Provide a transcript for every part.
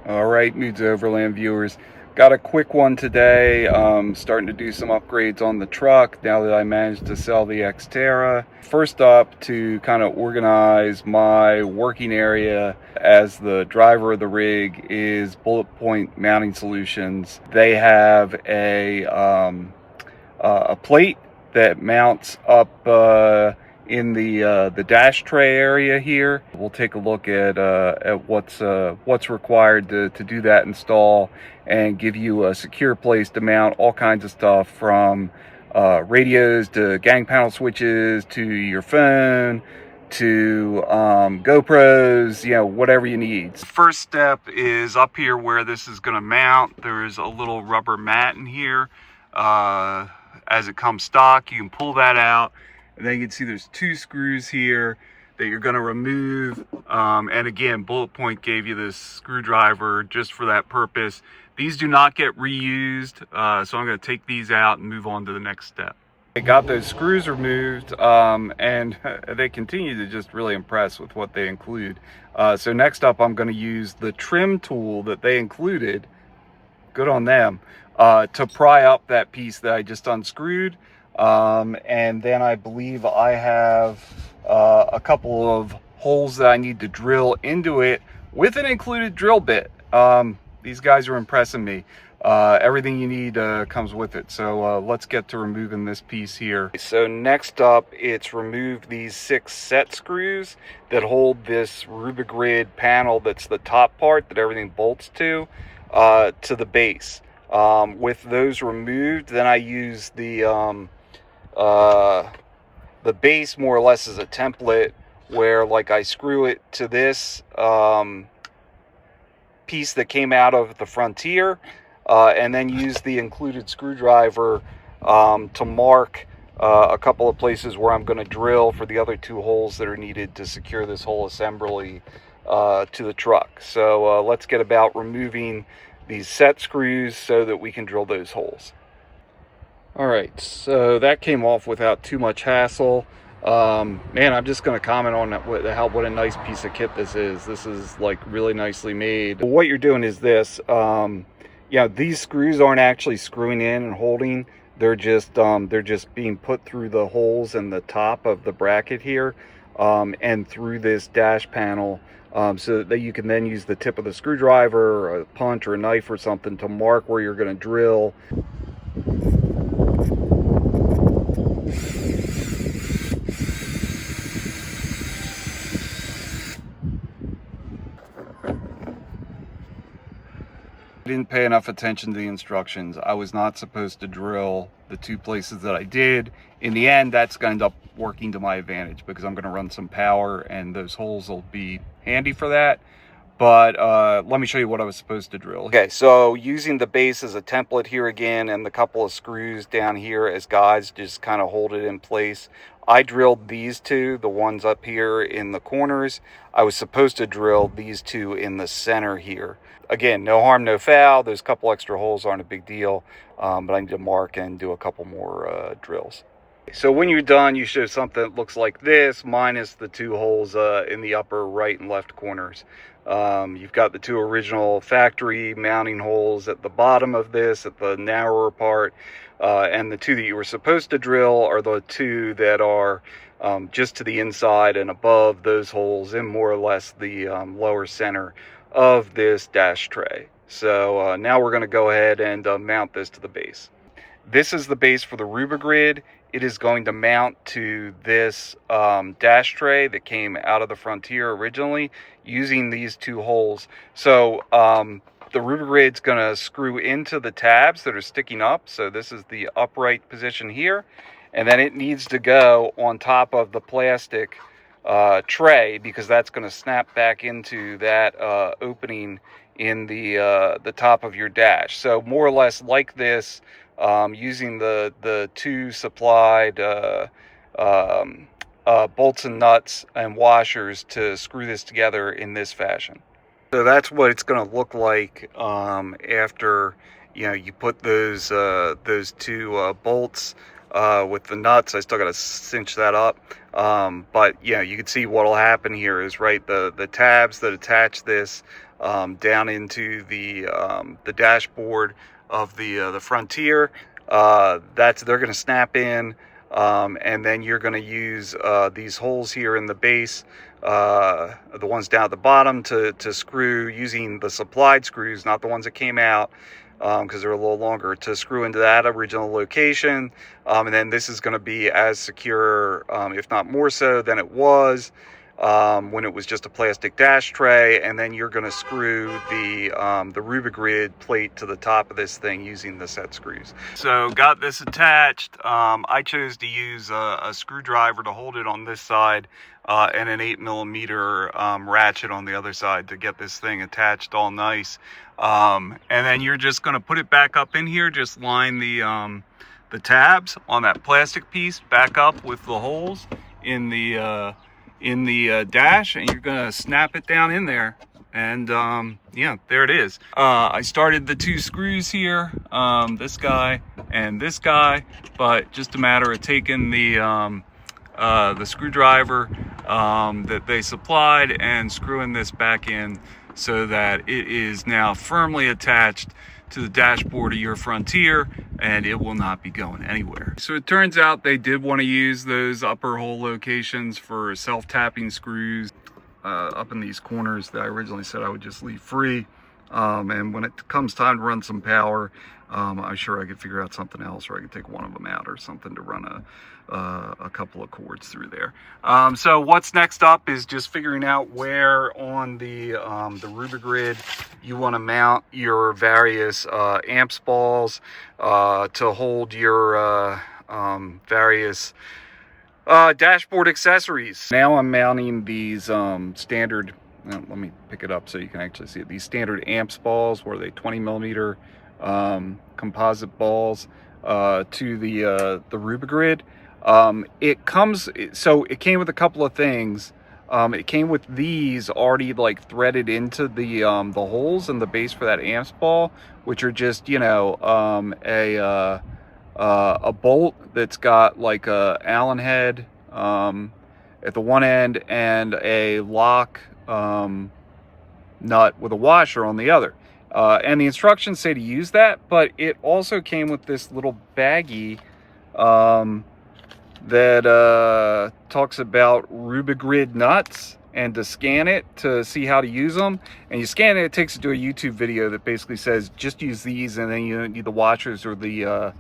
All right, Moods Overland viewers. Got a quick one today. Starting to do some upgrades on the truck now that I managed to sell the Xterra. First up, to kind of organize my working area as the driver of the rig, is Bulletpoint Mounting Solutions. They have a plate that mounts up in the dash tray area here. We'll take a look at what's required to do that install, and give you a secure place to mount all kinds of stuff, from radios to gang panel switches to your phone to GoPros, whatever you need. First step is up here where this is going to mount. There's a little rubber mat in here. As it comes stock, you can pull that out, and then you can see there's two screws here that you're going to remove. And again, Bulletpoint gave you this screwdriver just for that purpose. These do not get reused, so I'm going to take these out and move on to the next step. I got those screws removed, and they continue to just really impress with what they include. So next up, I'm going to use the trim tool that they included. Good on them. To pry up that piece that I just unscrewed. And then I believe I have a couple of holes that I need to drill into it with an included drill bit. These guys are impressing me. Everything you need comes with it. So let's get to removing this piece here. So next up, it's remove these 6 set screws that hold this RubiGrid panel, that's the top part that everything bolts to the base. With those removed, then I use the base more or less as a template, where like I screw it to this piece that came out of the Frontier, and then use the included screwdriver to mark a couple of places where I'm going to drill for the other 2 holes that are needed to secure this whole assembly to the truck. So let's get about removing these set screws so that we can drill those holes. All right, so that came off without too much hassle. Man, I'm just going to comment on that, what a nice piece of kit this is. This is like really nicely made. What you're doing is this. These screws aren't actually screwing in and holding. They're just being put through the holes in the top of the bracket here, and through this dash panel, so that you can then use the tip of the screwdriver or a punch or a knife or something to mark where you're going to drill. I didn't pay enough attention to the instructions. I was not supposed to drill the 2 places that I did. In the end, that's going to end up working to my advantage, because I'm going to run some power and those holes will be handy for that. But let me show you what I was supposed to drill. Okay, so using the base as a template here again, and the couple of screws down here as guides, just kind of hold it in place. I drilled these 2, the ones up here in the corners. I was supposed to drill these 2 in the center here. Again, no harm, no foul. Those couple extra holes aren't a big deal, but I need to mark and do a couple more drills. So when you're done, you show something that looks like this, minus the 2 holes in the upper right and left corners. You've got the 2 original factory mounting holes at the bottom of this, at the narrower part, and the 2 that you were supposed to drill are the 2 that are just to the inside and above those holes, in more or less the lower center of this dash tray. So now we're going to go ahead and mount this to the base. This is the base for the RubiGrid. It is going to mount to this dash tray that came out of the Frontier originally, using these 2 holes. So the RubiGrid's going to screw into the tabs that are sticking up. So this is the upright position here, and then it needs to go on top of the plastic tray, because that's going to snap back into that opening in the top of your dash. So more or less like this, using the 2 supplied bolts and nuts and washers to screw this together in this fashion. So that's what it's going to look like after you put those 2 bolts with the nuts. I still got to cinch that up, but you can see what will happen here is, right, the tabs that attach this down into the dashboard of the Frontier. They're going to snap in, and then you're going to use these holes here in the base, the ones down at the bottom, to screw using the supplied screws, not the ones that came out, because they're a little longer, to screw into that original location. And then this is going to be as secure, if not more so, than it was when it was just a plastic dash tray. And then you're going to screw the RubiGrid plate to the top of this thing using the set screws. So got this attached. I chose to use a screwdriver to hold it on this side, and an 8mm ratchet on the other side to get this thing attached all nice. And then you're just going to put it back up in here. Just line the tabs on that plastic piece back up with the holes in the dash, and you're going to snap it down in there. And yeah, there it is. I started the two screws here, this guy and this guy, but just a matter of taking the screwdriver that they supplied and screwing this back in, so that it is now firmly attached to the dashboard of your Frontier, and it will not be going anywhere. So it turns out they did want to use those upper hole locations for self-tapping screws up in these corners that I originally said I would just leave free. And when it comes time to run some power, I'm sure I could figure out something else, or I could take one of them out or something to run a couple of cords through there. So what's next up is just figuring out where on the RubiGrid you want to mount your various amps balls to hold your various dashboard accessories. Now I'm mounting these standard, let me pick it up so you can actually see it. These standard amps balls, where they 20mm composite balls to the RubiGrid. It came with a couple of things. It came with these already like threaded into the holes in the base for that amps ball, which are just, you know, a bolt that's got like a Allen head at the one end, and a lock nut with a washer on the other. And the instructions say to use that, but it also came with this little baggie that talks about RubiGrid nuts, and to scan it to see how to use them. And you scan it, it takes it to a YouTube video that basically says just use these, and then you don't need the washers or the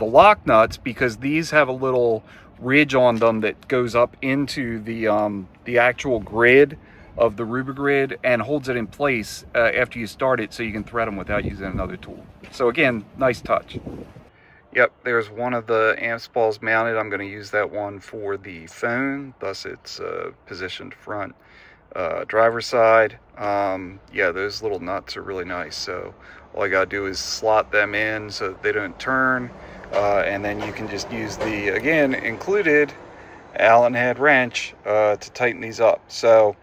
lock nuts, because these have a little ridge on them that goes up into the actual grid of the RubiGrid and holds it in place after you start it, so you can thread them without using another tool. So again, nice touch. Yep, there's one of the amps balls mounted. I'm going to use that one for the phone, thus it's positioned front driver's side. Yeah, those little nuts are really nice, so all I gotta do is slot them in so that they don't turn, and then you can just use the, again, included Allen head wrench to tighten these up. So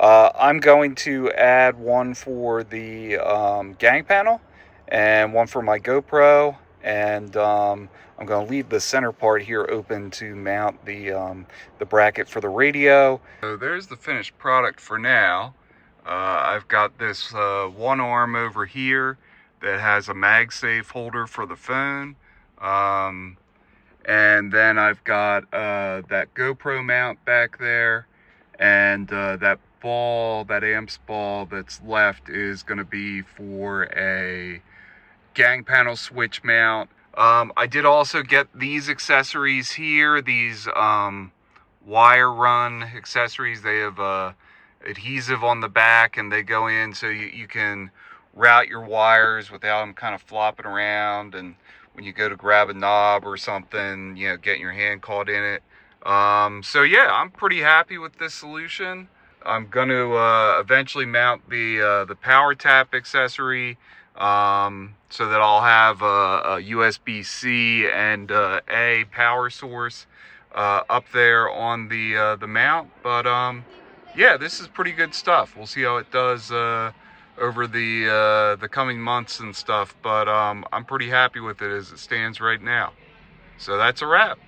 I'm going to add one for the gang panel and one for my GoPro, and I'm going to leave the center part here open to mount the bracket for the radio. So there's the finished product for now. I've got this one arm over here that has a MagSafe holder for the phone, and then I've got that GoPro mount back there, and that ball, that amps ball that's left, is going to be for a gang panel switch mount. I did also get these accessories here, these wire run accessories. They have adhesive on the back, and they go in so you can route your wires without them kind of flopping around, and when you go to grab a knob or something, you know, getting your hand caught in it. So yeah, I'm pretty happy with this solution. I'm going to eventually mount the power tap accessory, so that I'll have a USB-C and A power source up there on the mount. But yeah, this is pretty good stuff. We'll see how it does over the coming months and stuff. But I'm pretty happy with it as it stands right now. So that's a wrap.